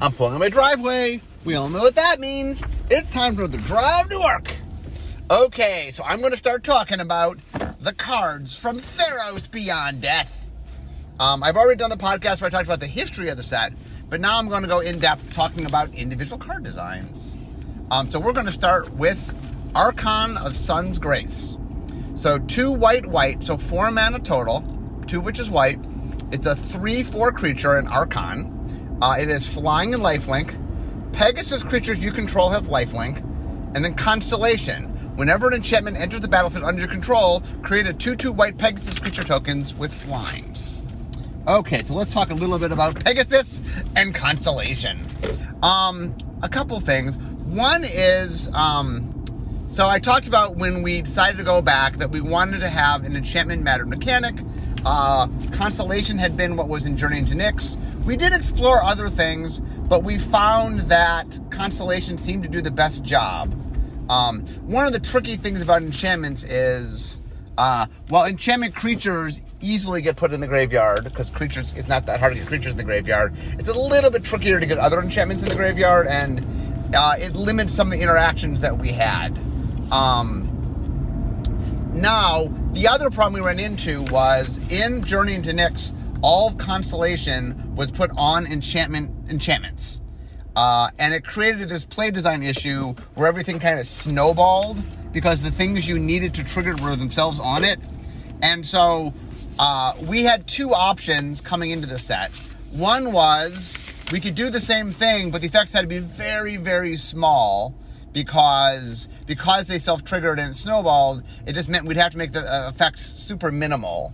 I'm pulling on my driveway. We all know what that means. It's time for the drive to work. Okay, so I'm going to start talking about the cards from Theros Beyond Death. I've already done the podcast where I talked about the history of the set, but now I'm going to go in depth talking about individual card designs. So we're going to start with Archon of Sun's Grace. So 2 white, so 4 mana total, 2 of which is white. It's a 3/4 creature, an Archon. It is flying and lifelink. Pegasus creatures you control have lifelink. And then Constellation. Whenever an enchantment enters the battlefield under your control, create a 2/2 white Pegasus creature tokens with flying. Okay, so let's talk a little bit about Pegasus and Constellation. A couple things. One is, so I talked about when we decided to go back that we wanted to have an enchantment matter mechanic. Constellation had been what was in Journey into Nyx. We did explore other things, but we found that Constellation seemed to do the best job. One of the tricky things about enchantments is, while enchantment creatures easily get put in the graveyard, because creatures, it's not that hard to get creatures in the graveyard, it's a little bit trickier to get other enchantments in the graveyard, and it limits some of the interactions that we had. Now, the other problem we ran into was in Journey into Nyx, all of Constellation was put on enchantments. And it created this play design issue where everything kind of snowballed because the things you needed to trigger were themselves on it. And so we had 2 options coming into the set. One was we could do the same thing, but the effects had to be very, very small because they self-triggered and it snowballed. It just meant we'd have to make the effects super minimal.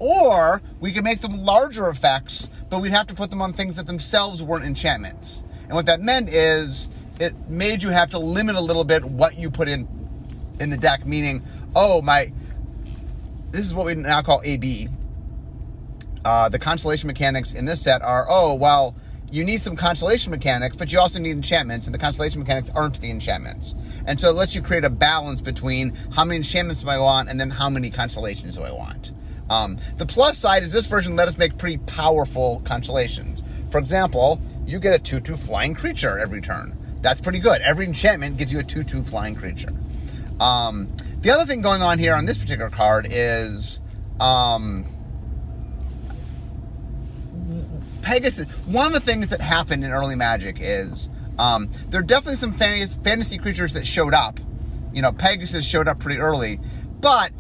Or we could make them larger effects, but we'd have to put them on things that themselves weren't enchantments. And what that meant is it made you have to limit a little bit what you put in the deck, meaning, this is what we now call AB. The constellation mechanics in this set are, you need some constellation mechanics, but you also need enchantments, and the constellation mechanics aren't the enchantments. And so it lets you create a balance between how many enchantments do I want and then how many constellations do I want. The plus side is this version let us make pretty powerful constellations. For example, you get a 2/2 flying creature every turn. That's pretty good. Every enchantment gives you a 2/2 flying creature. The other thing going on here on this particular card is Pegasus. One of the things that happened in early Magic is there are definitely some fantasy creatures that showed up. You know, Pegasus showed up pretty early, but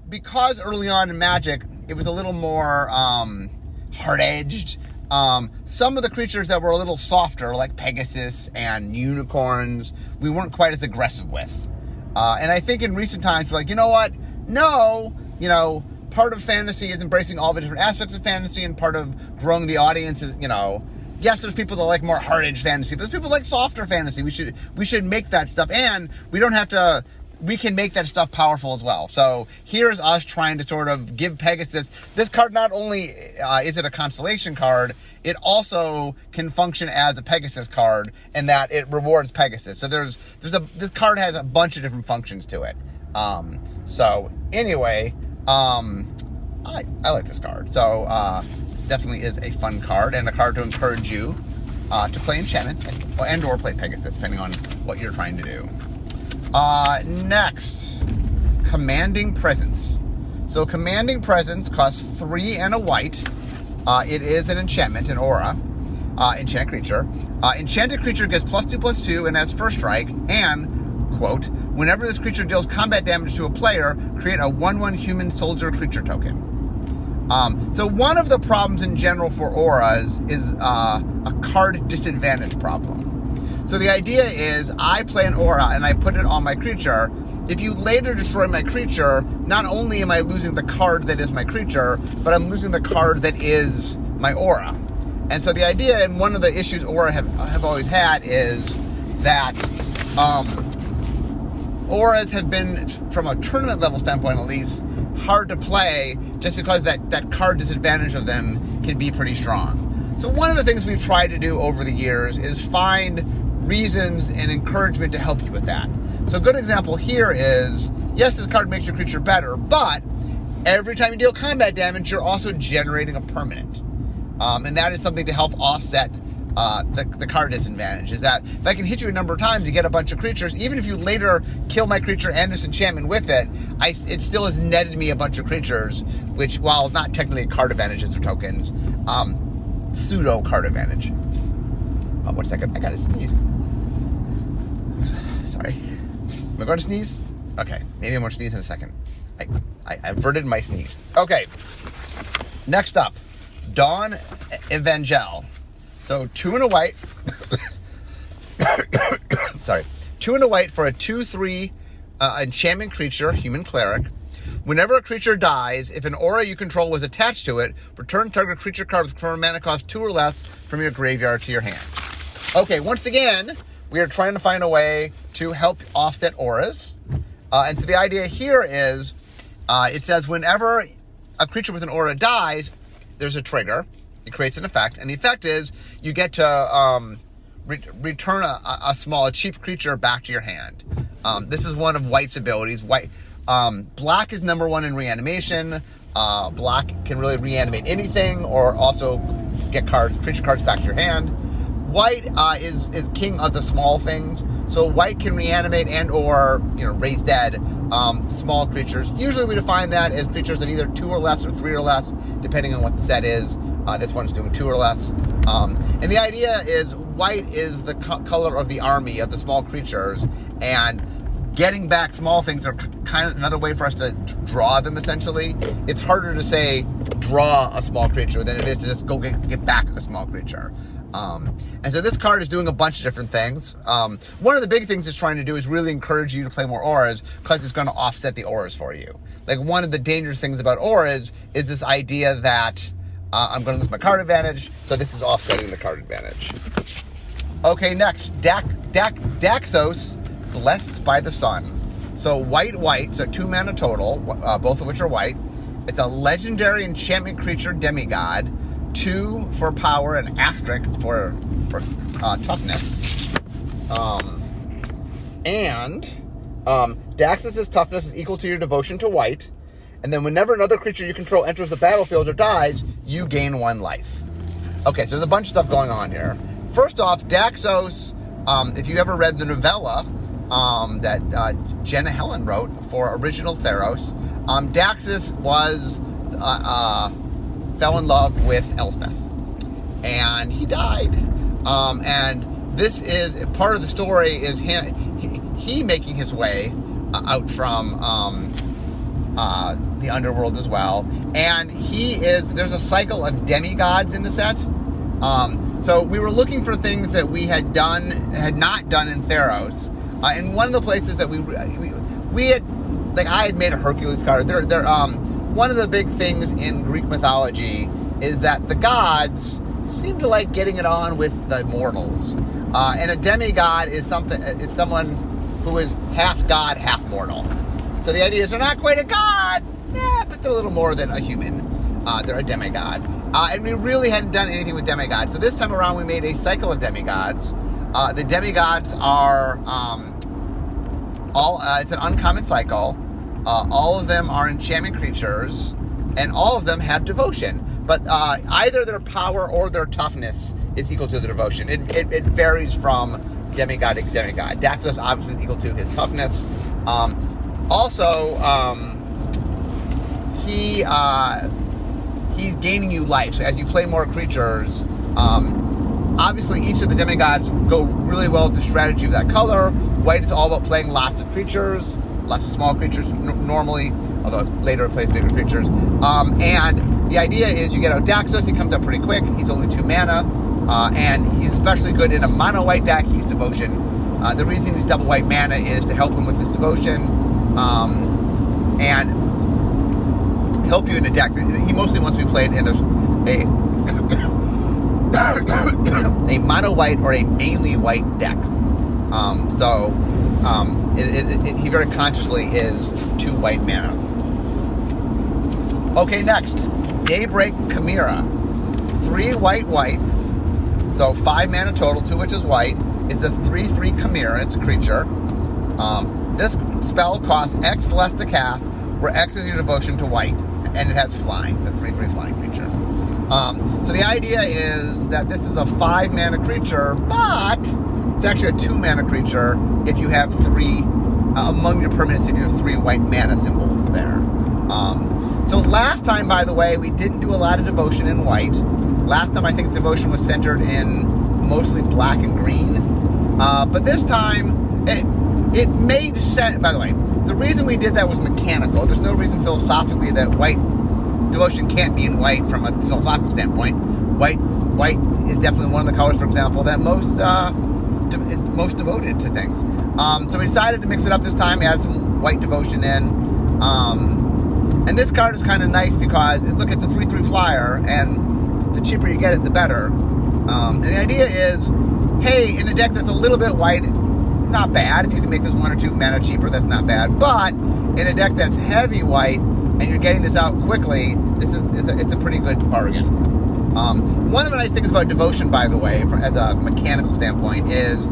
because early on in Magic it was a little more hard-edged. Some of the creatures that were a little softer, like Pegasus and unicorns, we weren't quite as aggressive with. And I think in recent times, we're like, you know what? No, part of fantasy is embracing all the different aspects of fantasy, and part of growing the audience is, yes, there's people that like more hard-edged fantasy, but there's people that like softer fantasy. We should make that stuff, and we can make that stuff powerful as well. So here's us trying to sort of give Pegasus, this card not only is it a constellation card, it also can function as a Pegasus card in that it rewards Pegasus. So this card has a bunch of different functions to it. So anyway, I like this card. So definitely is a fun card and a card to encourage you to play enchantments and or play Pegasus, depending on what you're trying to do. Next, Commanding Presence. So Commanding Presence costs 3 and a white. It is an enchantment, an aura, enchanted creature. Enchanted creature gets +2/+2 and has first strike, and, quote, whenever this creature deals combat damage to a player, create a 1/1 human soldier creature token. So one of the problems in general for auras is a card disadvantage problem. So the idea is I play an aura and I put it on my creature. If you later destroy my creature, not only am I losing the card that is my creature, but I'm losing the card that is my aura. And so the idea, and one of the issues aura have always had, is that auras have been, from a tournament level standpoint at least, hard to play just because that card disadvantage of them can be pretty strong. So one of the things we've tried to do over the years is find reasons and encouragement to help you with that. So a good example here is, yes, this card makes your creature better, but every time you deal combat damage, you're also generating a permanent. And that is something to help offset the card disadvantage is that if I can hit you a number of times to get a bunch of creatures, even if you later kill my creature and this enchantment with it, it still has netted me a bunch of creatures, which, while not technically a card advantages or tokens, pseudo card advantage. One second, I gotta sneeze. Sorry. Am I going to sneeze? Okay, maybe I'm going to sneeze in a second. I averted my sneeze. Okay. Next up, Dawn Evangel. So 2 and a white. Sorry. 2 and a white for a 2/3 enchantment creature, human cleric. Whenever a creature dies, if an aura you control was attached to it, return target creature card with confirmed mana cost 2 or less from your graveyard to your hand. Okay, once again, we are trying to find a way to help offset auras. And so the idea here is, it says whenever a creature with an aura dies, there's a trigger. It creates an effect. And the effect is you get to return a cheap creature back to your hand. This is one of White's abilities. Black is number 1 in reanimation. Black can really reanimate anything or also get creature cards back to your hand. White is king of the small things. So white can reanimate and or raise dead small creatures. Usually we define that as creatures of either 2 or less or 3 or less, depending on what the set is. This one's doing 2 or less. And the idea is white is the color of the army of the small creatures, and getting back small things are kind of another way for us to draw them, essentially. It's harder to say draw a small creature than it is to just go get back a small creature. And so this card is doing a bunch of different things. One of the big things it's trying to do is really encourage you to play more auras, because it's going to offset the auras for you. Like, one of the dangerous things about auras is this idea that I'm going to lose my card advantage, so this is offsetting the card advantage. Okay, next, Daxos, Blessed by the Sun. So white, so 2 mana total, both of which are white. It's a legendary enchantment creature demigod, 2 for power and asterisk for toughness. Daxos' toughness is equal to your devotion to white. And then whenever another creature you control enters the battlefield or dies, you gain 1 life. Okay, so there's a bunch of stuff going on here. First off, Daxos, if you ever read the novella that Jenna Helen wrote for original Theros, Daxos fell in love with Elspeth, and he died. And this is part of the story is he making his way out from the underworld as well. And there's a cycle of demigods in the set. So we were looking for things that we had not done in Theros. And one of the places that we had, like, I had made a Hercules card. One of the big things in Greek mythology is that the gods seem to like getting it on with the mortals. And a demigod is someone who is half god, half mortal. So the idea is they're not quite a god, but they're a little more than a human. They're a demigod. And we really hadn't done anything with demigods. So this time around we made a cycle of demigods. The demigods are it's an uncommon cycle. All of them are enchantment creatures, and all of them have devotion. But either their power or their toughness is equal to the devotion. It varies from demigod to demigod. Daxos obviously is equal to his toughness. He's gaining you life. So as you play more creatures, obviously each of the demigods go really well with the strategy of that color. White is all about playing lots of creatures, lots of small creatures normally, although later it plays bigger creatures. And the idea is you get out Daxos, he comes up pretty quick, he's only 2 mana, and he's especially good in a mono white deck. He's devotion. The reason he's double white mana is to help him with his devotion, and help you in a deck. He mostly wants to be played in a mono white or a mainly white deck. He very consciously is 2 white mana. Okay, next, Daybreak Chimera. 3 white, so 5 mana total, 2 which is white. It's a 3/3 Chimera, it's a creature. This spell costs X less to cast, where X is your devotion to white, and it has flying. It's a 3/3 flying creature. So the idea is that this is a 5-mana creature, but it's actually a 2-mana creature if you have 3, among your permanents, if you have 3 white mana symbols there. So last time, by the way, we didn't do a lot of devotion in white. Last time I think devotion was centered in mostly black and green. But this time, it made sense. By the way, the reason we did that was mechanical. There's no reason philosophically that white devotion can't be in white from a philosophical standpoint. White is definitely one of the colors, for example, that is most devoted to things. So we decided to mix it up this time, add some white devotion in. And this card is kind of nice because, look, it's a 3/3 flyer, and the cheaper you get it, the better. And the idea is, hey, in a deck that's a little bit white, not bad. If you can make this 1 or 2 mana cheaper, that's not bad. But in a deck that's heavy white, and you're getting this out quickly, it's a pretty good bargain. One of the nice things about devotion, by the way, as a mechanical standpoint, is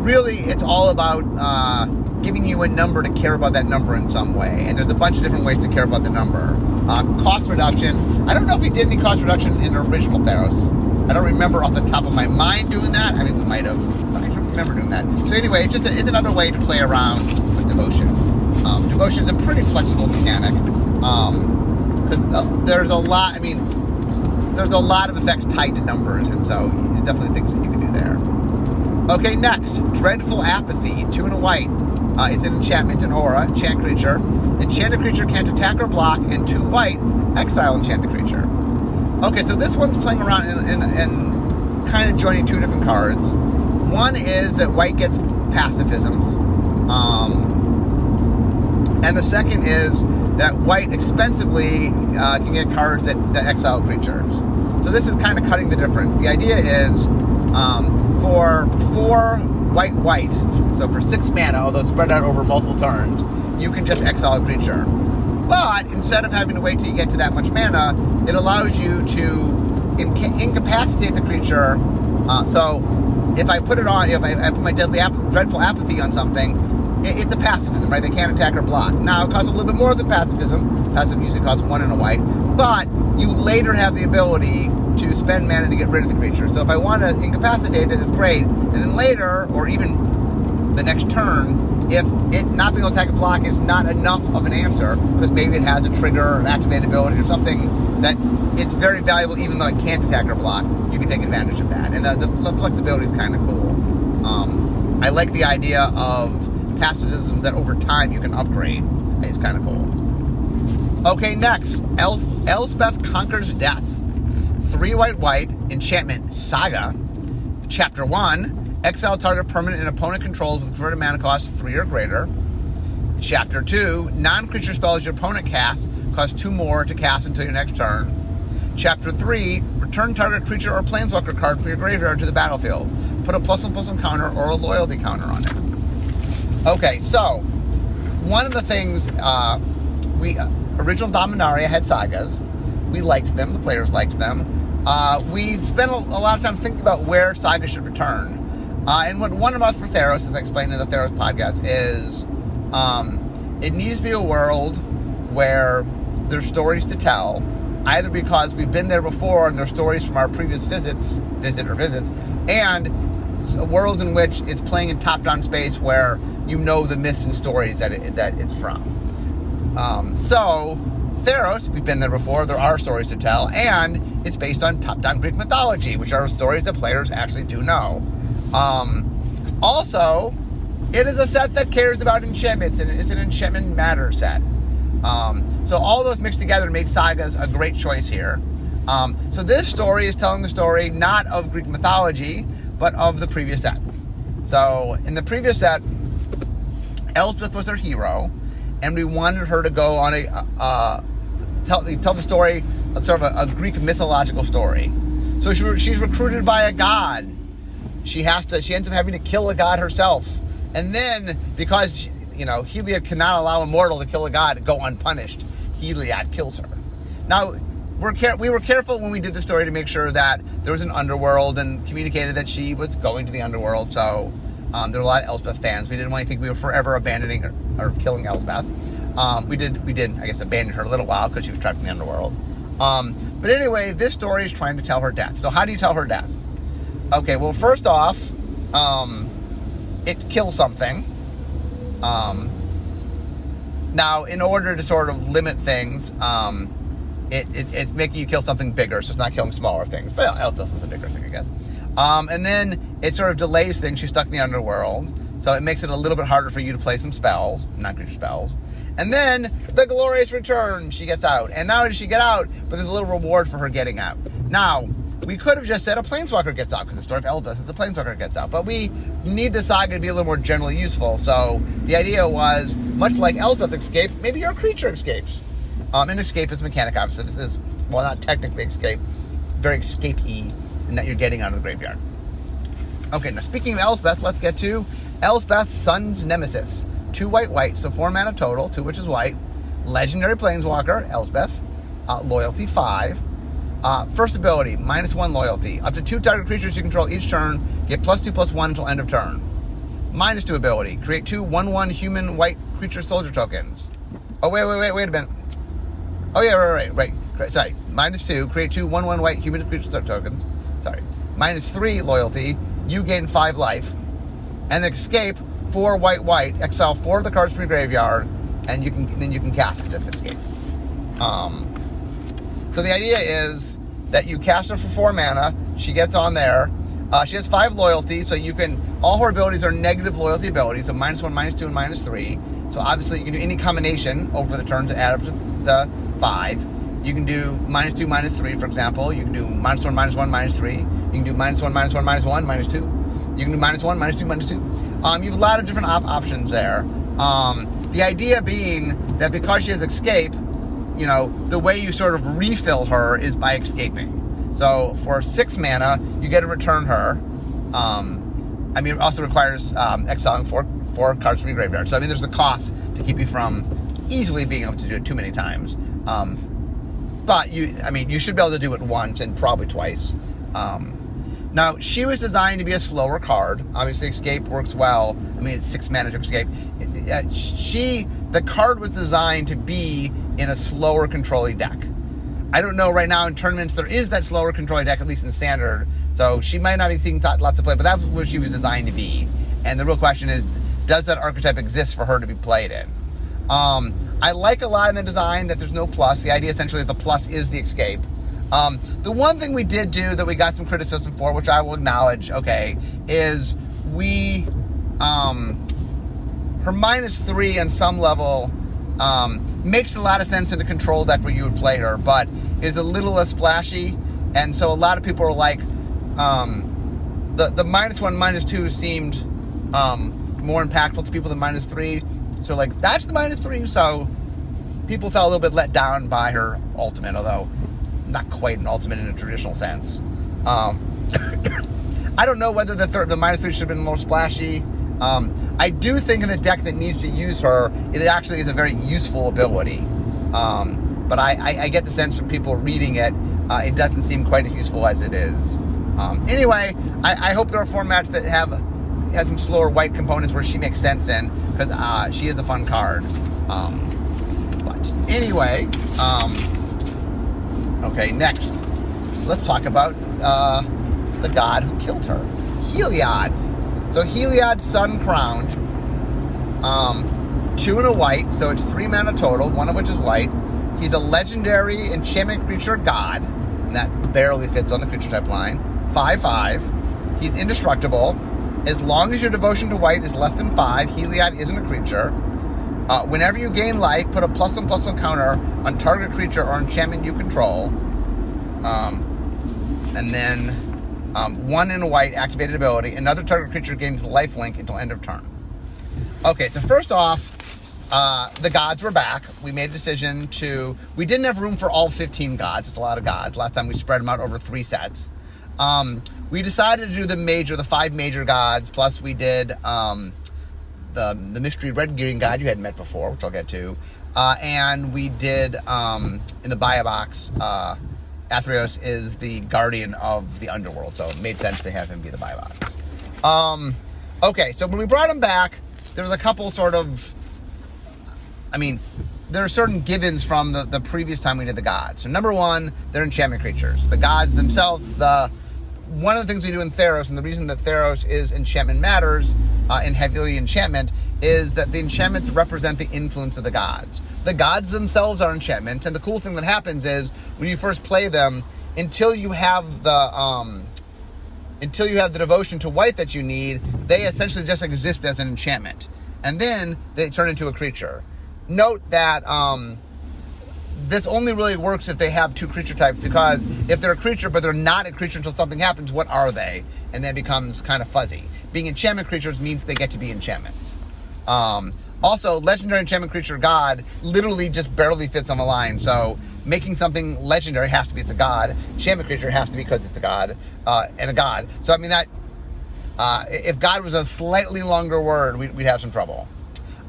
really it's all about giving you a number to care about that number in some way. And there's a bunch of different ways to care about the number. Cost reduction. I don't know if we did any cost reduction in original Theros. I don't remember off the top of my mind doing that. I mean, we might have, but I don't remember doing that. So anyway, it's another way to play around with devotion. Devotion is a pretty flexible mechanic. Because there's a lot, there's a lot of effects tied to numbers, and so definitely things that you can do there. Okay, next, Dreadful Apathy, 2 and a white. It's an enchantment and aura, enchant creature. Enchanted creature can't attack or block, and 2 white, exile enchanted creature. Okay, so this one's playing around and kind of joining 2 different cards. One is that white gets pacifisms. And the second is that white expensively can get cards that exile creatures. So this is kind of cutting the difference. The idea is for 4 white, so for 6 mana, although spread out over multiple turns, you can just exile a creature. But instead of having to wait till you get to that much mana, it allows you to incapacitate the creature. So if I put it on, if I put my Dreadful Apathy on something, it's a pacifism, right? They can't attack or block. Now, it costs a little bit more than pacifism. Pacifism usually costs 1 and a white. But you later have the ability to spend mana to get rid of the creature. So if I want to incapacitate it, it's great. And then later, or even the next turn, if it not being able to attack or block is not enough of an answer, because maybe it has a trigger or an activated ability or something that it's very valuable even though it can't attack or block, you can take advantage of that. And the flexibility is kind of cool. I like the idea of pacifisms that over time you can upgrade. It's kind of cool. Okay, next, Elspeth Conquers Death. 3 white, enchantment, Saga. Chapter 1, exile target permanent and opponent controls with converted mana cost 3 or greater. Chapter 2, non-creature spells your opponent casts cost 2 more to cast until your next turn. Chapter 3, return target creature or planeswalker card from your graveyard to the battlefield. Put a +1/+1 counter or a loyalty counter on it. Okay, so one of the things, original Dominaria had sagas. We liked them. The players liked them. We spent a lot of time thinking about where saga should return. And what one of us for Theros, as I explained in the Theros podcast, is it needs to be a world where there's stories to tell, either because we've been there before and there's stories from our previous visits, and a world in which it's playing in top-down space where you know the myths and stories that it's from. So Theros, we've been there before, there are stories to tell, and it's based on top-down Greek mythology, which are stories that players actually do know. Also, it is a set that cares about enchantments, and it's an enchantment matter set. So all those mixed together made sagas a great choice here. So this story is telling the story not of Greek mythology, but of the previous set. So in the previous set, Elspeth was our hero, and we wanted her to go on tell the story, sort of a Greek mythological story. So she's recruited by a god. She ends up having to kill a god herself, and then because Heliod cannot allow a mortal to kill a god and go unpunished, Heliod kills her. Now we were careful when we did the story to make sure that there was an underworld and communicated that she was going to the underworld. So there were a lot of Elspeth fans. We didn't want to think we were forever abandoning her or killing Elspeth. We did, I guess, abandon her a little while because she was trapped in the underworld. But anyway, this story is trying to tell her death. So how do you tell her death? Okay, well, first off, it kills something. Now, in order to sort of limit things, it's making you kill something bigger, so it's not killing smaller things. But Elspeth is a bigger thing, I guess. And then it sort of delays things. She's stuck in the underworld, so it makes it a little bit harder for you to play some spells, non-creature spells. And then the glorious return, she gets out. And not only does she get out, but there's a little reward for her getting out. Now, we could have just said a planeswalker gets out, because the story of Elspeth is the planeswalker gets out. But we need the saga to be a little more generally useful. So the idea was, much like Elspeth escaped, maybe your creature escapes. And escape is a mechanic, obviously. This is, well, not technically escape, very escape-y in that you're getting out of the graveyard. Okay, now speaking of Elspeth, let's get to Elspeth, Sun's Nemesis. 2 white, so 4 mana total, 2 which is white. Legendary Planeswalker, Elspeth. Loyalty 5. First ability, -1 loyalty. Up to 2 target creatures you control each turn, get +2/+1 until end of turn. -2 ability, create 2 1/1 human white creature soldier tokens. Oh, wait a minute. Oh, yeah, right. Sorry, -2, create 2 1/1 white human creature soldier tokens. Sorry. -3 loyalty, you gain 5 life. And escape, 4 white, exile 4 of the cards from your graveyard, and you can cast it as escape. So the idea is that you cast her for 4 mana. She gets on there. She has 5 loyalty, so you can. All her abilities are negative loyalty abilities, so -1, -2, and -3. So obviously you can do any combination over the turns and add up to the 5. You can do -2, -3, for example. You can do -1, -1, -3. You can do -1, -1, -1, -2. You can do -1, -2, -2. You have a lot of different options there. The idea being that because she has escape, you know, the way you sort of refill her is by escaping. So for 6 mana, you get to return her. It also requires exiling 4 cards from your graveyard. So, there's a cost to keep you from easily being able to do it too many times. But you should be able to do it once and probably twice. Now, she was designed to be a slower card. Obviously, escape works well. It's 6 mana to escape. The card was designed to be in a slower control-y deck. I don't know right now in tournaments there is that slower control-y deck, at least in standard. So she might not be seeing lots of play, but that's what she was designed to be. And the real question is, does that archetype exist for her to be played in? I like a lot in the design that there's no plus. The idea essentially that the plus is the escape. The one thing we did do that we got some criticism for, which I will acknowledge, is her -3 on some level makes a lot of sense in a control deck where you would play her, but is a little less splashy, and so a lot of people are like, the -1, -2 seemed more impactful to people than -3, so that's the -3, so people felt a little bit let down by her ultimate, although not quite an ultimate in a traditional sense. I don't know whether the -3 should have been more splashy. I do think in the deck that needs to use her, it actually is a very useful ability. But I get the sense from people reading it, it doesn't seem quite as useful as it is. Anyway, I hope there are formats that has some slower white components where she makes sense in, because she is a fun card. But anyway, next, let's talk about the god who killed her, Heliod. So Heliod, Sun Crowned, 2 and a white, so it's 3 mana total, 1 of which is white. He's a legendary enchantment creature god, and that barely fits on the creature type line. 5/5. He's indestructible. As long as your devotion to white is less than 5, Heliod isn't a creature. Whenever you gain life, put a +1/+1 counter on target creature or enchantment you control. And then 1 in a white, activated ability. Another target creature gains lifelink until end of turn. Okay, so first off, the gods were back. We made a decision we didn't have room for all 15 gods. It's a lot of gods. Last time we spread them out over 3 sets. We decided to do the 5 major gods, plus we did the mystery red green god you hadn't met before, which I'll get to. And we did, in the Buy a Box, Theros is the guardian of the underworld, so it made sense to have him be the Buy a Box. Okay, so when we brought him back, there was a couple sort of, there are certain givens from the previous time we did the gods. So number one, they're enchantment creatures. The gods themselves, one of the things we do in Theros, and the reason that Theros is enchantment matters in heavily enchantment, is that the enchantments represent the influence of the gods. The gods themselves are enchantments, and the cool thing that happens is when you first play them, until you have the devotion to white that you need, they essentially just exist as an enchantment, and then they turn into a creature. Note that this only really works if they have two creature types, because if they're a creature but they're not a creature until something happens, what are they? And that becomes kind of fuzzy. Being enchantment creatures means they get to be enchantments. Also, legendary enchantment creature god literally just barely fits on the line, so making something legendary has to be it's a god. Enchantment creature has to be because it's a god, and a god. So I mean that if god was a slightly longer word, we'd have some trouble.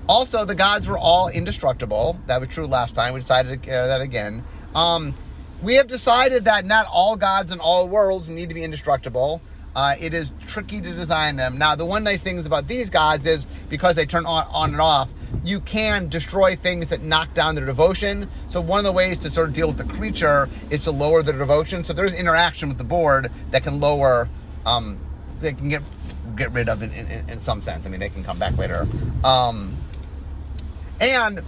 Also, the gods were all indestructible. That was true last time. We decided to that again. We have decided that not all gods in all worlds need to be indestructible. It is tricky to design them. Now, the one nice thing about these gods is because they turn on and off, you can destroy things that knock down their devotion. So one of the ways to sort of deal with the creature is to lower their devotion. So there's interaction with the board that can lower, they can get rid of in some sense. I mean, they can come back later. And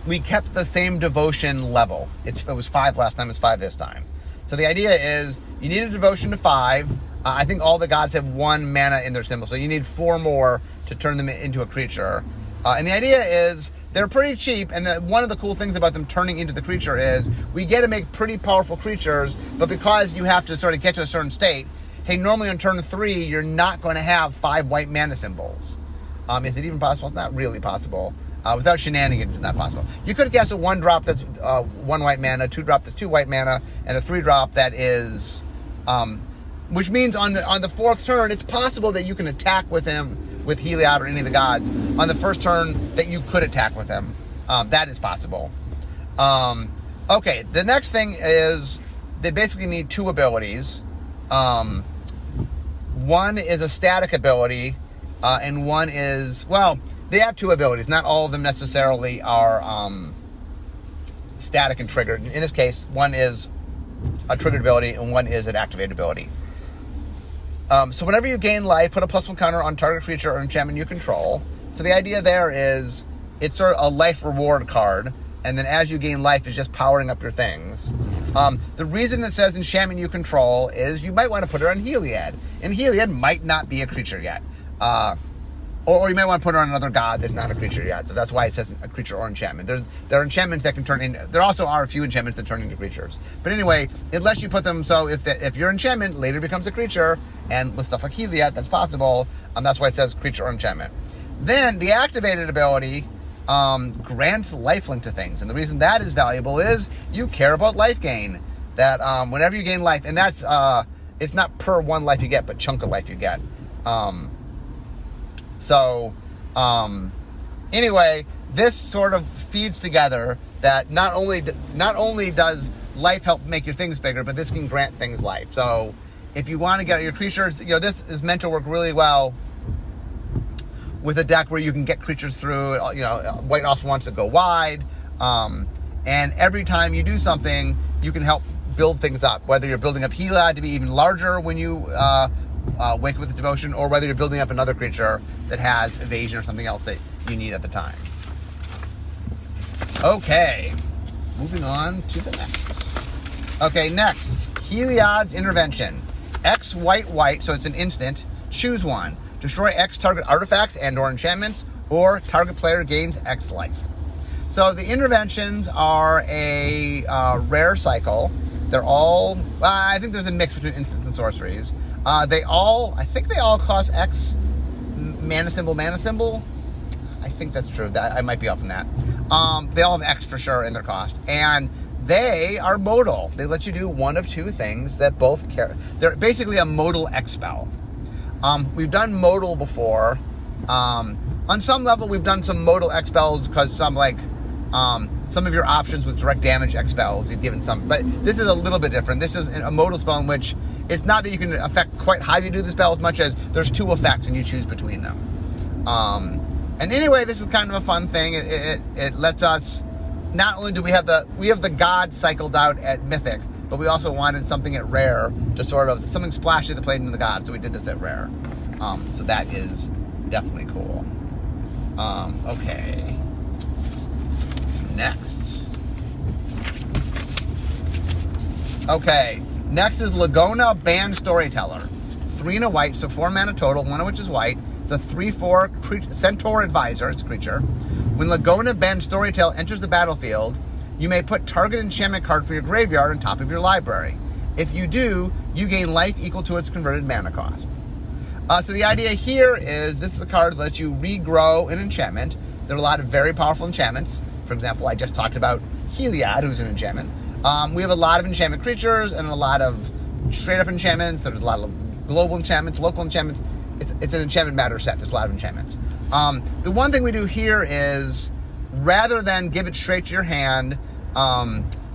we kept the same devotion level. It was 5 last time, it's 5 this time. So the idea is you need a devotion to 5. I think all the gods have 1 mana in their symbol, so you need 4 more to turn them into a creature. And the idea is they're pretty cheap, and one of the cool things about them turning into the creature is we get to make pretty powerful creatures, but because you have to sort of get to a certain state, hey, normally on turn 3, you're not going to have 5 white mana symbols. Is it even possible? It's not really possible. Without shenanigans, it's not possible. You could cast a 1-drop that's 1 white mana, 2-drop that's 2 white mana, and a 3-drop that is, which means on the 4th turn, it's possible that you can attack with him with Heliod or any of the gods on the first turn that you could attack with him. That is possible. Okay, the next thing is they basically need 2 abilities. One is a static ability, and one is, well, they have 2 abilities. Not all of them necessarily are static and triggered. In this case, one is a triggered ability and one is an activated ability. So whenever you gain life, put a +1 counter on target creature or enchantment you control. So the idea there is it's sort of a life reward card, and then as you gain life, it's just powering up your things. The reason it says enchantment you control is you might want to put it on Heliod, and Heliod might not be a creature yet. Or you might want to put it on another god that's not a creature yet. So that's why it says a creature or enchantment. There are enchantments that can turn in. There also are a few enchantments that turn into creatures. But anyway, unless you put them so if your enchantment later becomes a creature, and with stuff like Heliod, that's possible. That's why it says creature or enchantment. Then the activated ability grants lifelink to things. And the reason that is valuable is you care about life gain. That whenever you gain life, and that's it's not per 1 life you get, but chunk of life you get. Anyway, this sort of feeds together that not only does life help make your things bigger, but this can grant things life. So if you want to get your creatures, this is meant to work really well with a deck where you can get creatures through. White also wants to go wide, and every time you do something, you can help build things up. Whether you're building up Heliod to be even larger when you wake up with the devotion, or whether you're building up another creature that has evasion or something else that you need at the time. Okay, moving on to the next. Okay, next, Heliod's Intervention. X white, so it's an instant. Choose one. Destroy X target artifacts and or enchantments, or target player gains X life. So the interventions are a rare cycle. They're all, I think there's a mix between instants and sorceries. I think they all cost X mana symbol. I think that's true. I might be off on that. They all have X for sure in their cost. And they are modal. They let you do one of 2 things that both care. They're basically a modal X spell. We've done modal before. On some level, we've done some modal X spells because some of your options with direct damage X spells, you've given some. But this is a little bit different. This is a modal spell in which it's not that you can affect quite how you do the spell as much as there's 2 effects and you choose between them. And anyway, this is kind of a fun thing. It lets us not only do we have the God cycled out at Mythic, but we also wanted something at Rare to sort of, something splashy that played into the God, so we did this at Rare. So that is definitely cool. Okay. Next. Okay. Next is Lagona Band Storyteller. 3 and a white, so 4 mana total, 1 of which is white. It's a 3/4 Centaur Advisor, it's a creature. When Lagona Band Storyteller enters the battlefield, you may put target enchantment card for your graveyard on top of your library. If you do, you gain life equal to its converted mana cost. So the idea here is this is a card that lets you regrow an enchantment. There are a lot of very powerful enchantments. For example, I just talked about Heliod, who's an enchantment. We have a lot of enchantment creatures and a lot of straight-up enchantments. There's a lot of global enchantments, local enchantments. It's an enchantment matter set. There's a lot of enchantments. The one thing we do here is, rather than give it straight to your hand,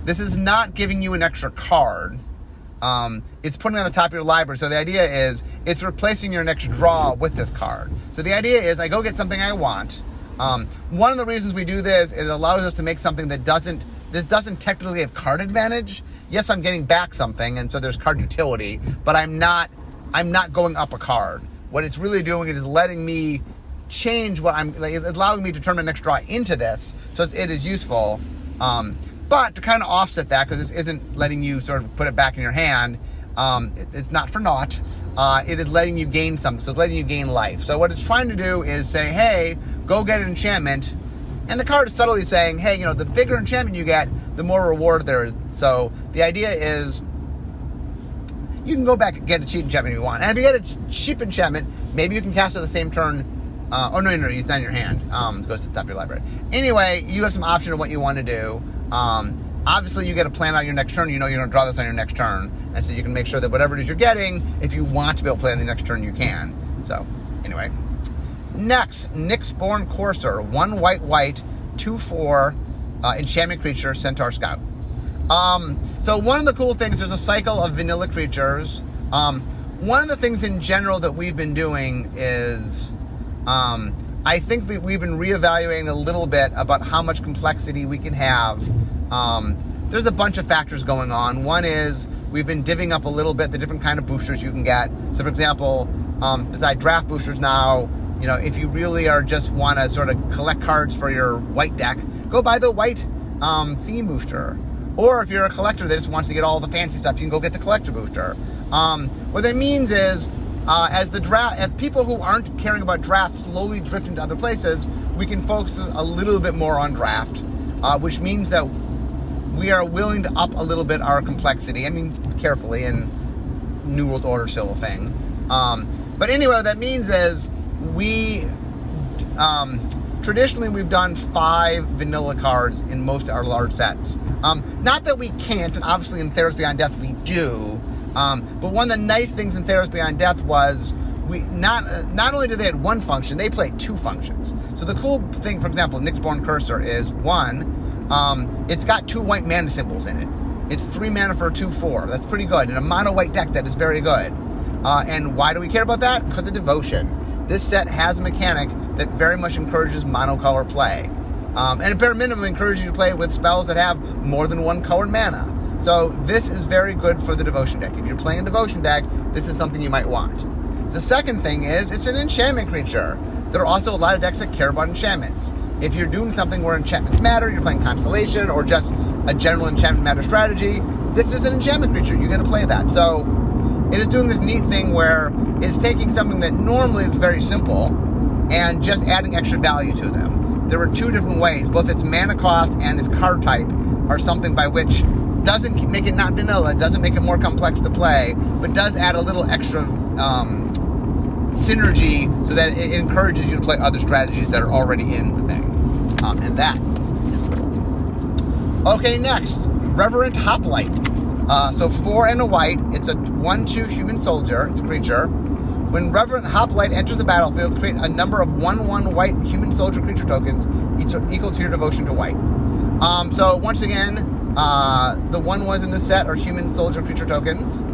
this is not giving you an extra card. It's putting it on the top of your library. So the idea is it's replacing your next draw with this card. So the idea is I go get something I want. One of the reasons we do this is it allows us to make something that doesn't technically have card advantage. Yes, I'm getting back something, and so there's card utility, but I'm not going up a card. What it's really doing is letting me change it's allowing me to turn my next draw into this, so it is useful. But to kind of offset that, because this isn't letting you sort of put it back in your hand, it's not for naught. It is letting you gain something, so it's letting you gain life. So what it's trying to do is say, hey, go get an enchantment, and the card is subtly saying, hey, the bigger enchantment you get, the more reward there is. So the idea is you can go back and get a cheap enchantment if you want. And if you get a cheap enchantment, maybe you can cast it the same turn. No, it's not in your hand. It goes to the top of your library. Anyway, you have some option of what you want to do. Obviously, you get to plan out your next turn. You're going to draw this on your next turn. And so you can make sure that whatever it is you're getting, if you want to be able to play on the next turn, you can. So, anyway. Next, Nyxborn Courser. 1 white, 2/4, enchantment creature, Centaur Scout. So one of the cool things, there's a cycle of vanilla creatures. One of the things in general that we've been doing is, I think we've been reevaluating a little bit about how much complexity we can have. There's a bunch of factors going on. One is we've been divvying up a little bit the different kind of boosters you can get. So for example, besides draft boosters now, if you really are just want to sort of collect cards for your white deck, go buy the white theme booster. Or if you're a collector that just wants to get all the fancy stuff, you can go get the collector booster. What that means is, as people who aren't caring about draft slowly drift into other places, we can focus a little bit more on draft, which means that we are willing to up a little bit our complexity. I mean, carefully, and New World Order still a thing. But anyway, what that means is traditionally we've done 5 vanilla cards in most of our large sets. Not that we can't, and obviously in Theros Beyond Death we do. But one of the nice things in Theros Beyond Death was we not only did they had one function, they played 2 functions. So the cool thing, for example, Nyxborn Cursor is 1, it's got 2 white mana symbols in it. It's 3 mana for a 2/4. That's pretty good. In a mono white deck, that is very good. And why do we care about that? Because of Devotion. This set has a mechanic that very much encourages monocolor play. And at bare minimum encourages you to play with spells that have more than 1 colored mana. So this is very good for the Devotion deck. If you're playing a Devotion deck, this is something you might want. The second thing is, it's an enchantment creature. There are also a lot of decks that care about enchantments. If you're doing something where enchantments matter, you're playing Constellation, or just a general enchantment matter strategy, this is an enchantment creature. You got to play that. So it is doing this neat thing where it's taking something that normally is very simple and just adding extra value to them. There are 2 different ways. Both its mana cost and its card type are something by which doesn't make it not vanilla, doesn't make it more complex to play, but does add a little extra synergy so that it encourages you to play other strategies that are already in the thing. And that is cool. Okay, next, Reverent Hoplite. So 4 and a white, it's a 1/2 human soldier, it's a creature. When Reverent Hoplite enters the battlefield, create a number of 1/1 white human soldier creature tokens equal to your devotion to white. So once again, the 1/1s in this set are human soldier creature tokens.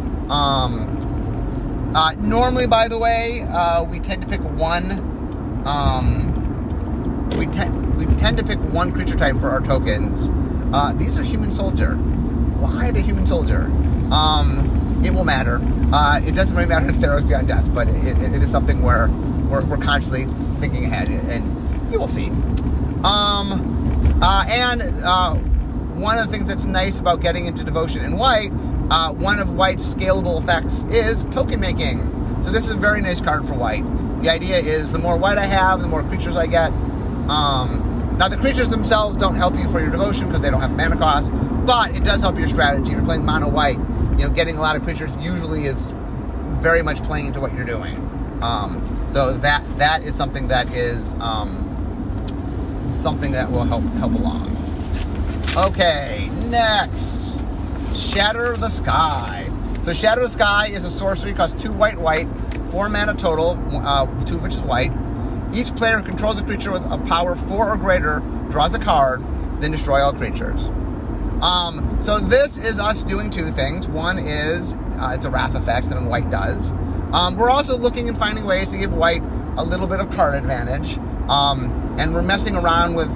Normally, by the way, we tend to pick one we tend to pick one creature type for our tokens. These are human soldier. Why the human soldier? It will matter. It doesn't really matter in Theros Beyond Death, but it is something where we're constantly thinking ahead, and you will see. One of the things that's nice about getting into Devotion in white, one of white's scalable effects is token making. So this is a very nice card for white. The idea is the more white I have, the more creatures I get. Now the creatures themselves don't help you for your Devotion because they don't have mana cost, but it does help your strategy. If you're playing mono white, getting a lot of creatures usually is very much playing into what you're doing. So that is something that is something that will help along. Okay, next, Shatter the Sky. So Shatter the Sky is a sorcery, costs 2 white, 4 mana total, 2 of which is white. Each player who controls a creature with a power 4 or greater draws a card, then destroy all creatures. So this is us doing 2 things. One is it's a wrath effect, something white does. We're also looking and finding ways to give white a little bit of card advantage. And we're messing around with,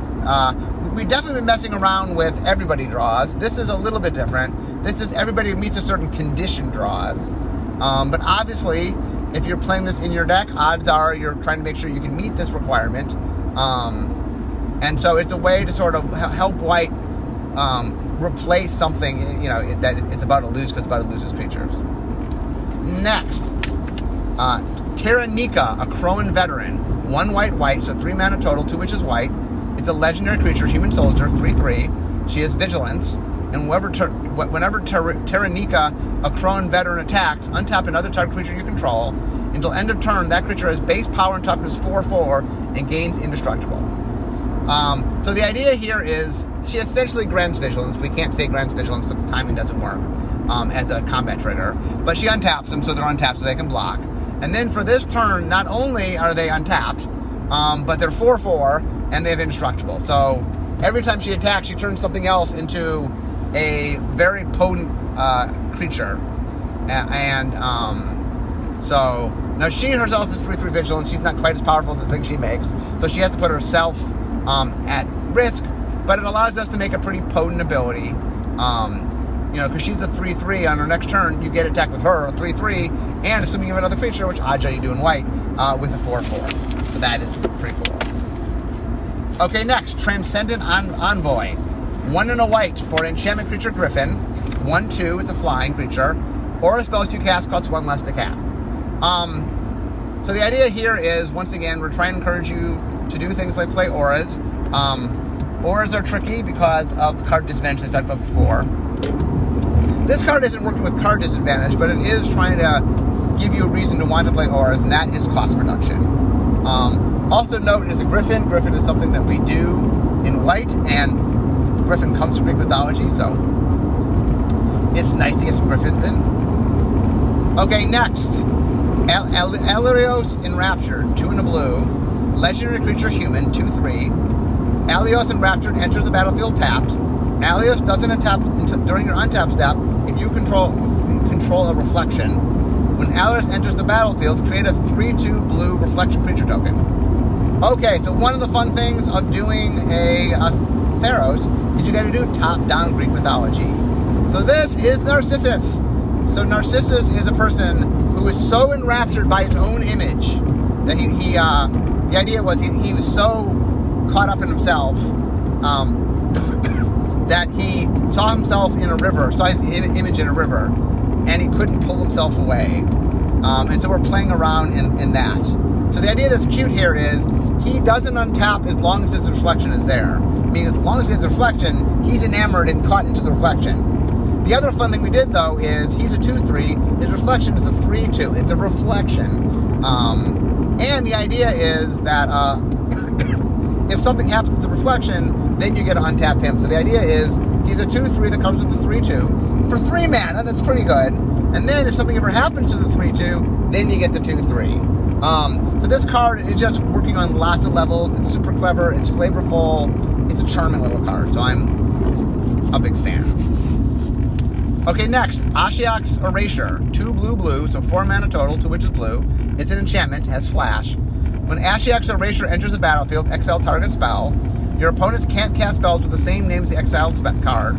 we've definitely been messing around with everybody draws. This is a little bit different. This is everybody who meets a certain condition draws. But obviously, if you're playing this in your deck, odds are you're trying to make sure you can meet this requirement. And so it's a way to sort of help white replace something, that it's about to lose because it's about to lose its creatures. Next, Taranika, a Crowan veteran. 1 white, so 3 mana total, 2 which is white. It's a legendary creature, human soldier, 3/3. She has vigilance, and whenever Taranika, a Crowan veteran, attacks, untap another target creature you control. Until end of turn, that creature has base power and toughness 4/4 and gains indestructible. So the idea here is she essentially grants vigilance. We can't say grants vigilance because the timing doesn't work as a combat trigger, but she untaps them, so they're untapped so they can block. And then for this turn, not only are they untapped, but they're 4/4 and they have indestructible. So every time she attacks, she turns something else into a very potent creature. So now she herself is 3/3 vigilant. She's not quite as powerful as the thing she makes, so she has to put herself at risk. But it allows us to make a pretty potent ability. Because she's a 3/3 on her next turn, you get attacked with her, a 3/3, and assuming you have another creature, which odds are you do in white, with a 4/4. So that is pretty cool. Okay, next, Transcendent Envoy. 1 and a white for an enchantment creature Griffin. 1/2, it's a flying creature. Aura spells you cast costs 1 less to cast. So the idea here is, once again, we're trying to encourage you to do things like play auras. Auras are tricky because of the card disadvantage I talked about before. This card isn't working with card disadvantage, but it is trying to give you a reason to want to play auras, and that is cost reduction. Also note, it is a Griffin. Griffin is something that we do in white, and Griffin comes from Greek mythology, so it's nice to get some Griffins in. Okay, next. Alios Enraptured, 2 and a blue. Legendary creature human, 2/3. Alios Enraptured enters the battlefield tapped. Alios doesn't untap during your untap step if you control a reflection. When Alios enters the battlefield, create a 3/2 blue reflection creature token. Okay, so one of the fun things of doing a Theros is you got to do top-down Greek mythology. So this is Narcissus. So Narcissus is a person who is so enraptured by his own image that the idea was he was so caught up in himself that he saw himself in a river, saw his image in a river, and he couldn't pull himself away. And so we're playing around in that. So the idea that's cute here is he doesn't untap as long as his reflection is there. Meaning as long as he has a reflection, he's enamored and caught into the reflection. The other fun thing we did, though, is he's a 2/3. His reflection is a 3/2. It's a reflection. And the idea is that if something happens to the reflection, then you get to untap him. So the idea is he's a 2/3 that comes with the 3/2. For 3 mana, that's pretty good. And then if something ever happens to the 3/2, then you get the 2/3. So this card is just working on lots of levels. It's super clever. It's flavorful. It's a charming little card. So I'm a big fan. Okay, next, Ashiok's Erasure. 2 blue, so 4 mana total, 2 which is blue. It's an enchantment, has flash. When Ashiok's Erasure enters the battlefield, exile target spell. Your opponents can't cast spells with the same name as the exiled card.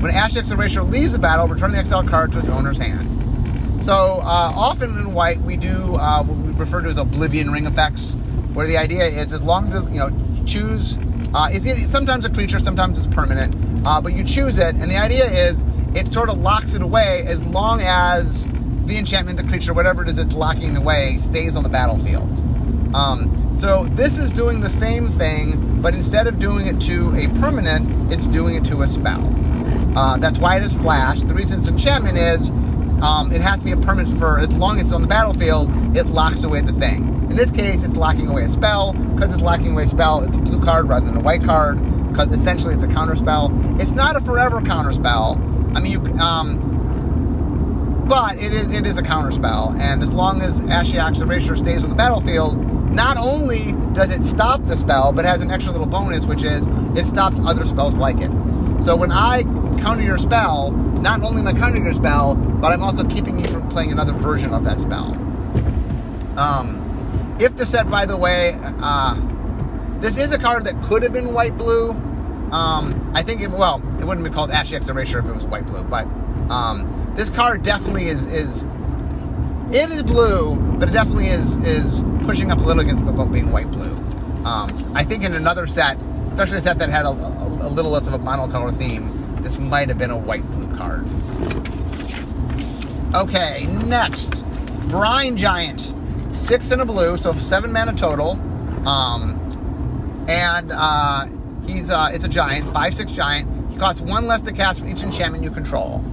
When Ashiok's Erasure leaves the battle, return the exiled card to its owner's hand. So often in white, we do what we refer to as Oblivion Ring effects, where the idea is as long as, choose, it's sometimes a creature, sometimes it's permanent, but you choose it, and the idea is it sort of locks it away as long as the enchantment, the creature, whatever it is it's locking away, stays on the battlefield. So this is doing the same thing, but instead of doing it to a permanent, it's doing it to a spell. That's why it is flash. The reason it's enchantment is it has to be a permanent for as long as it's on the battlefield, it locks away the thing. In this case, it's locking away a spell. Because it's locking away a spell, it's a blue card rather than a white card, because essentially it's a counter spell. It's not a forever counter spell. I mean, but it is a counter spell, and as long as Ashiok's Erasure stays on the battlefield, not only does it stop the spell, but has an extra little bonus, which is it stops other spells like it. So when I counter your spell, not only am I countering your spell, but I'm also keeping you from playing another version of that spell. If the set, by the way, this is a card that could have been white-blue. I think it wouldn't be called Ashiok's Erasure if it was white-blue, but this card definitely is it is blue, but it definitely is pushing up a little against about being white-blue. I think in another set, especially a set that had a little less of a monocolor theme, this might have been a white-blue card. Okay, next, Brine Giant. 6 and a blue, so 7 mana total. It's a giant, 5/6 giant. He costs 1 less to cast for each enchantment you control.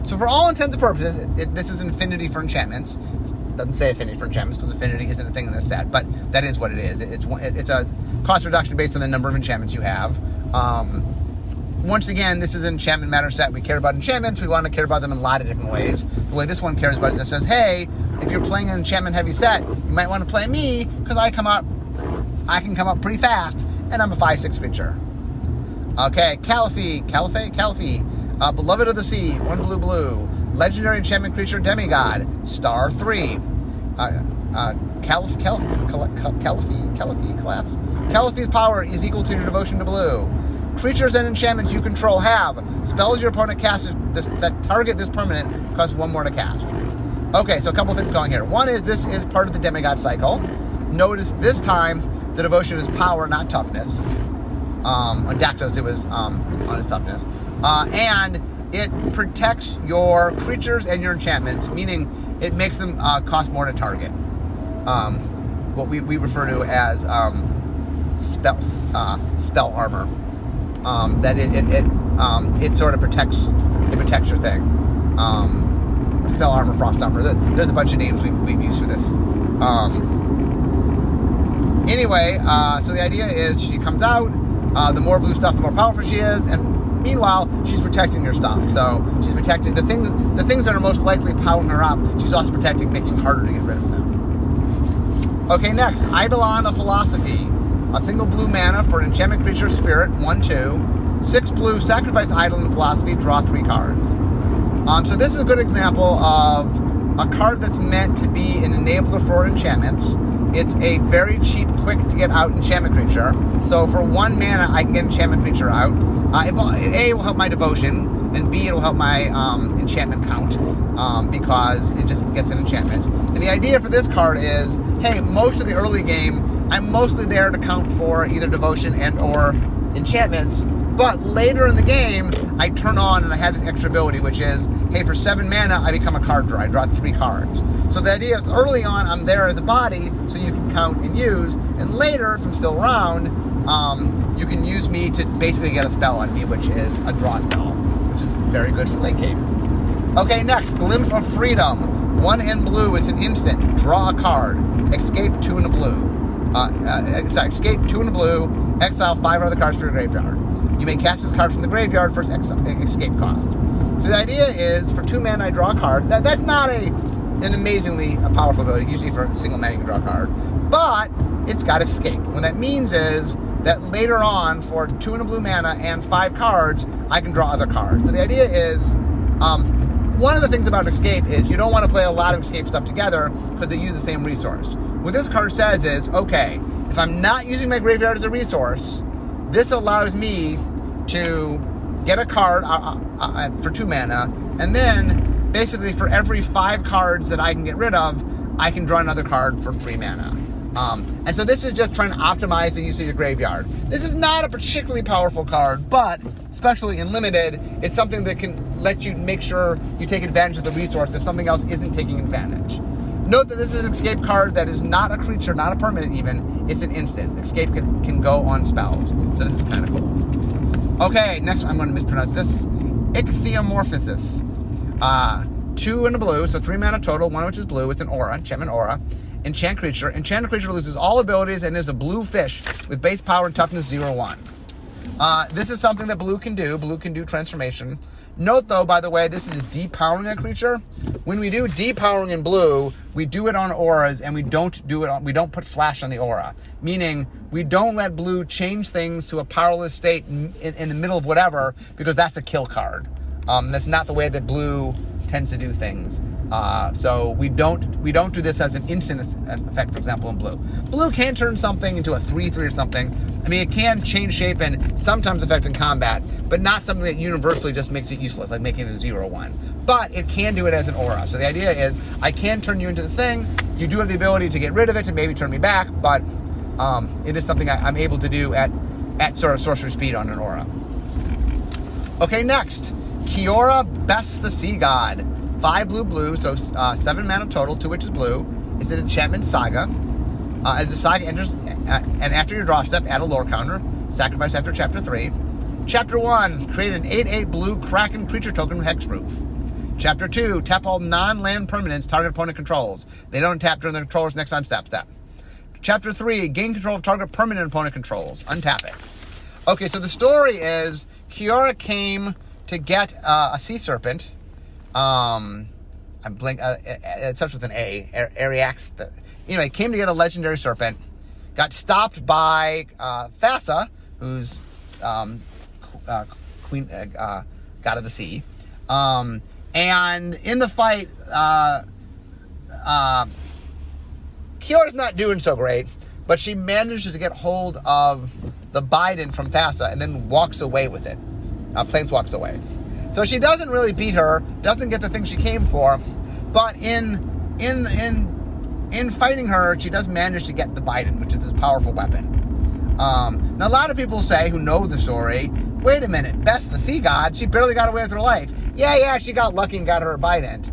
So for all intents and purposes, this is infinity for enchantments. It doesn't say affinity for enchantments because affinity isn't a thing in this set, but that is what it is. It's a cost reduction based on the number of enchantments you have. Once again, this is an enchantment matter set. We care about enchantments. We want to care about them in a lot of different ways. The way this one cares about it is it says, hey, if you're playing an enchantment-heavy set, you might want to play me because I can come up pretty fast, and I'm a 5/6 creature. Okay, Caliphate, Beloved of the Sea, 1 blue, legendary enchantment creature demigod, star 3. Caliphate's power is equal to your devotion to blue. Creatures and enchantments you control have spells your opponent casts that target this permanent cost 1 more to cast. Okay, so a couple things going here. One is this is part of the demigod cycle. Notice this time the devotion is power, not toughness. On Dactos it was on his toughness. And it protects your creatures and your enchantments, meaning it makes them cost more to target. What we refer to as spell armor. That it sort of protects your thing. Spell armor, frost armor. There's a bunch of names we've used for this. Anyway, so the idea is she comes out. The more blue stuff, the more powerful she is, and meanwhile, she's protecting your stuff. So she's protecting the things that are most likely powering her up. She's also protecting, making it harder to get rid of them. Okay, next, Eidolon of Philosophy. A single blue mana for an enchantment creature spirit, 1/2. 6 blue, sacrifice Eidolon of Philosophy, draw 3 cards. So this is a good example of a card that's meant to be an enabler for enchantments. It's a very cheap, quick to get out enchantment creature. So for 1 mana, I can get enchantment creature out. A, it will help my devotion, and B, it'll help my enchantment count, because it just gets an enchantment. And the idea for this card is, hey, most of the early game, I'm mostly there to count for either devotion and or enchantments, but later in the game, I turn on and I have this extra ability, which is, hey, for 7 mana, I become a card drawer. I draw 3 cards. So the idea is early on, I'm there as a body, so you can count and use, and later, if I'm still around, you can use me to basically get a spell on me, which is a draw spell, which is very good for late game. Okay, next, Glimpse of Freedom. 1 in blue, it's an instant. Draw a card. Escape 2 in a blue. Escape 2 in a blue. Exile 5 other cards for your graveyard. You may cast this card from the graveyard for its escape cost. So the idea is, for 2 mana, I draw a card. That's not an amazingly powerful ability. Usually for a single mana, you can draw a card. But it's got escape. What that means is that later on, for 2 and a blue mana and 5 cards, I can draw other cards. So the idea is, one of the things about escape is you don't want to play a lot of escape stuff together because they use the same resource. what this card says is, okay, if I'm not using my graveyard as a resource, this allows me to get a card for 2 mana, and then basically for every 5 cards that I can get rid of, I can draw another card for 3 mana. And so this is just trying to optimize the use of your graveyard. This is not a particularly powerful card, but especially in Limited, it's something that can let you make sure you take advantage of the resource if something else isn't taking advantage. Note that this is an escape card that is not a creature, not a permanent even. It's an instant. Escape can go on spells. So this is kind of cool. Okay, next I'm going to mispronounce this. Ichthyomorphosis. 2 and a blue, so 3 mana total, 1 of which is blue. It's an aura, enchantment aura. Enchant creature. Enchanted creature loses all abilities and is a blue fish with base power and toughness 0/1. This is something that blue can do. Blue can do transformation. Note though, by the way, this is depowering a creature. When we do depowering in blue, we do it on auras and we don't put flash on the aura. Meaning we don't let blue change things to a powerless state in the middle of whatever, because that's a kill card. That's not the way that blue tends to do things. So we don't do this as an instant effect, for example, in blue. Blue can turn something into a 3/3 or something. I mean, it can change shape and sometimes affect in combat, but not something that universally just makes it useless, like making it a 0/1. But it can do it as an aura. So the idea is, I can turn you into this thing. You do have the ability to get rid of it, to maybe turn me back, but it is something I'm able to do at sort of sorcery speed on an aura. Okay, next. Kiora, Best the Sea God. 5 blue, so 7 mana total, 2 which is blue. It's an enchantment saga. As the saga enters, and after your draw step, add a lore counter. Sacrifice after chapter 3. Chapter 1, create an 8/8 blue Kraken creature token with hexproof. Chapter 2, tap all non-land permanents target opponent controls. They don't tap during the controller's next time step. Chapter 3, gain control of target permanent opponent controls. Untap it. Okay, so the story is, Kiora came to get a sea serpent. It starts with an A. Ariax. Anyway, came to get a legendary serpent. Got stopped by Thassa, who's queen, god of the sea. And in the fight, Kiora's not doing so great, but she manages to get hold of the Bident from Thassa and then walks away with it. Planeswalks away. So she doesn't really beat her, doesn't get the thing she came for, but in fighting her, she does manage to get the Bident, which is this powerful weapon. Now, a lot of people say, who know the story, wait a minute, Best the Sea God, she barely got away with her life. Yeah, she got lucky and got her Bident.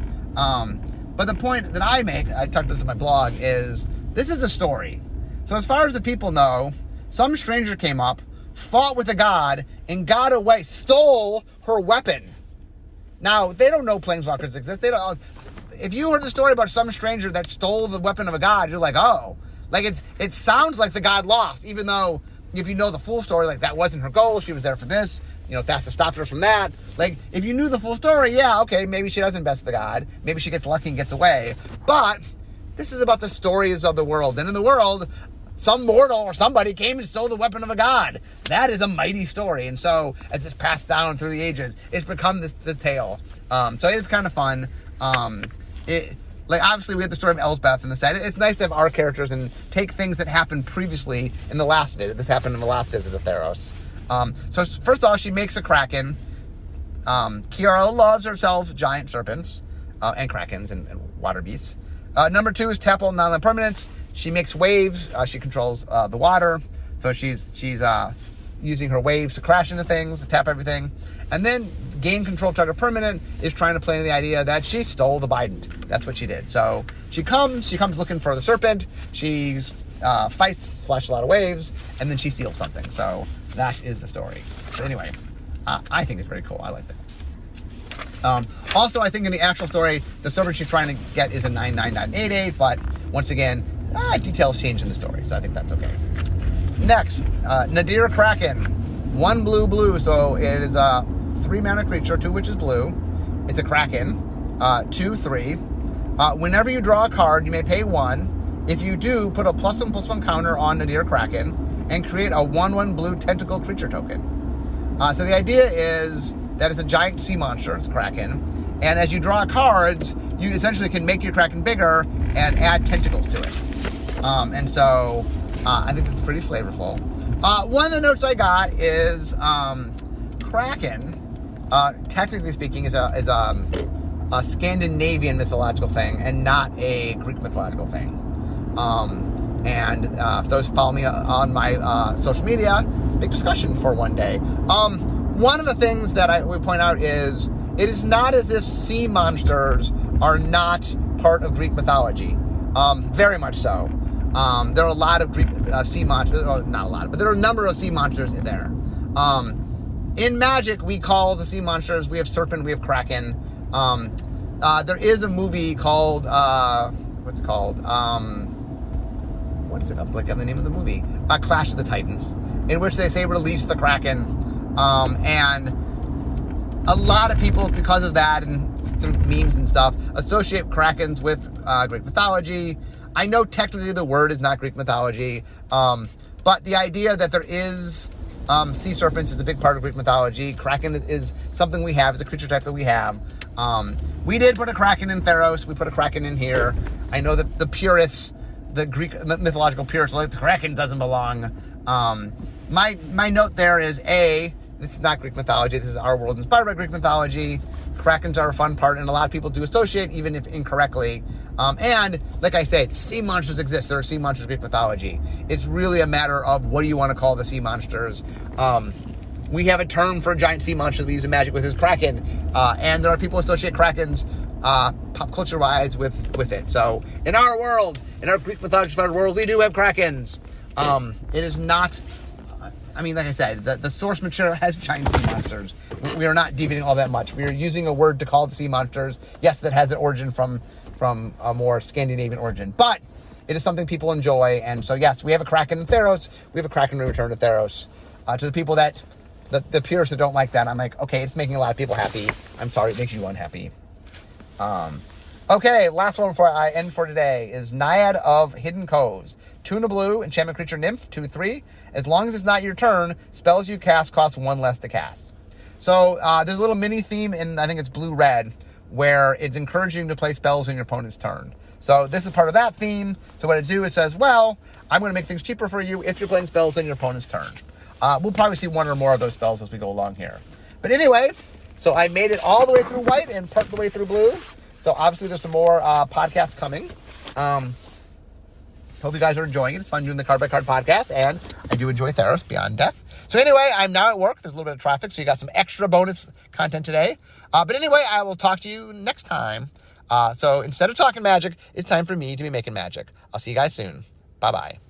But the point that I make, I talked about this in my blog, is this is a story. So as far as the people know, some stranger came up, fought with a god, and got away, stole her weapon. Now, they don't know planeswalkers exist. They don't. If you heard the story about some stranger that stole the weapon of a god, you're like, oh. Like, it sounds like the god lost, even though if you know the full story, like, that wasn't her goal, she was there for this, Thassa stopped her from that. Like, if you knew the full story, yeah, okay, maybe she doesn't best the god, maybe she gets lucky and gets away, but this is about the stories of the world, and in the world, some mortal or somebody came and stole the weapon of a god. That is a mighty story, and so, as it's passed down through the ages, it's become the tale. So it's kind of fun. Obviously, we had the story of Elsbeth in the set. It's nice to have our characters and take things that happened previously in the last visit. This happened in the last visit of Theros. So first off, she makes a Kraken. Kiora loves herself giant serpents and Krakens and water beasts. Number 2 is tap all non-land permanents. She makes waves. She controls the water. So she's using her waves to crash into things, to tap everything. And then gain control of target permanent is trying to play the idea that she stole the Bident. That's what she did. So she comes looking for the serpent. She fights, flashes a lot of waves, and then she steals something. So that is the story. So anyway, I think it's pretty cool. I like that. Also, I think in the actual story, the serpent she's trying to get is a 9/9/9/8/8, but once again, details change in the story, so I think that's okay. Next, Nadir Kraken. 1 blue, so it is a 3 mana creature, 2 which is blue. It's a Kraken. 2/3. Whenever you draw a card, you may pay 1. If you do, put a +1/+1 counter on Nadir Kraken and create a 1/1 blue tentacle creature token. So the idea is that it's a giant sea monster, it's Kraken, and as you draw cards, you essentially can make your Kraken bigger and add tentacles to it. And so I think it's pretty flavorful. One of the notes I got is Kraken, technically speaking, is a Scandinavian mythological thing and not a Greek mythological thing. And if those follow me on my social media, big discussion for one day. One of the things that I would point out is it is not as if sea monsters are not part of Greek mythology. Very much so. There are a lot of Greek sea monsters, not a lot, but there are a number of sea monsters in there. In Magic, we call the sea monsters, we have Serpent, we have Kraken. There is a movie called, what's it called? What is it? I'm blanking on the name of the movie. Clash of the Titans, in which they say release the Kraken. And a lot of people, because of that and through memes and stuff, associate Krakens with Greek mythology. I know technically the word is not Greek mythology, but the idea that there is sea serpents is a big part of Greek mythology. Kraken is something we have, it's a creature type that we have. We did put a Kraken in Theros, we put a Kraken in here. I know that the purists, the Greek mythological purists, like the Kraken doesn't belong. My note there is this is not Greek mythology, this is our world inspired by Greek mythology. Krakens are a fun part, and a lot of people do associate, even if incorrectly. And, like I said, sea monsters exist. There are sea monsters in Greek mythology. It's really a matter of what do you want to call the sea monsters. We have a term for a giant sea monster that we use in Magic with is Kraken. And there are people who associate Krakens, pop culture-wise, with it. So, in our world, in our Greek mythology-inspired world, we do have Krakens. It is not... like I said, the source material has giant sea monsters. We are not deviating all that much. We are using a word to call the sea monsters. Yes, that has an origin from a more Scandinavian origin. But it is something people enjoy. And so, yes, we have a Kraken in Theros. We have a Kraken in Return to Theros. To the people that, the purists that don't like that, I'm like, okay, it's making a lot of people happy. I'm sorry, it makes you unhappy. Okay, last one before I end for today is Naiad of Hidden Coves. 2 and a blue, enchantment creature nymph, 2/3. As long as it's not your turn, spells you cast cost 1 less to cast. So there's a little mini theme in, I think it's blue-red, where it's encouraging to play spells in your opponent's turn. So this is part of that theme. So what it do, it says, well, I'm going to make things cheaper for you if you're playing spells in your opponent's turn. We'll probably see one or more of those spells as we go along here. But anyway, so I made it all the way through white and part of the way through blue. So obviously there's some more podcasts coming. Hope you guys are enjoying it. It's fun doing the Card by Card podcast, and I do enjoy Theros Beyond Death. So anyway, I'm now at work. There's a little bit of traffic, so you got some extra bonus content today. But anyway, I will talk to you next time. So instead of talking magic, it's time for me to be making magic. I'll see you guys soon. Bye-bye.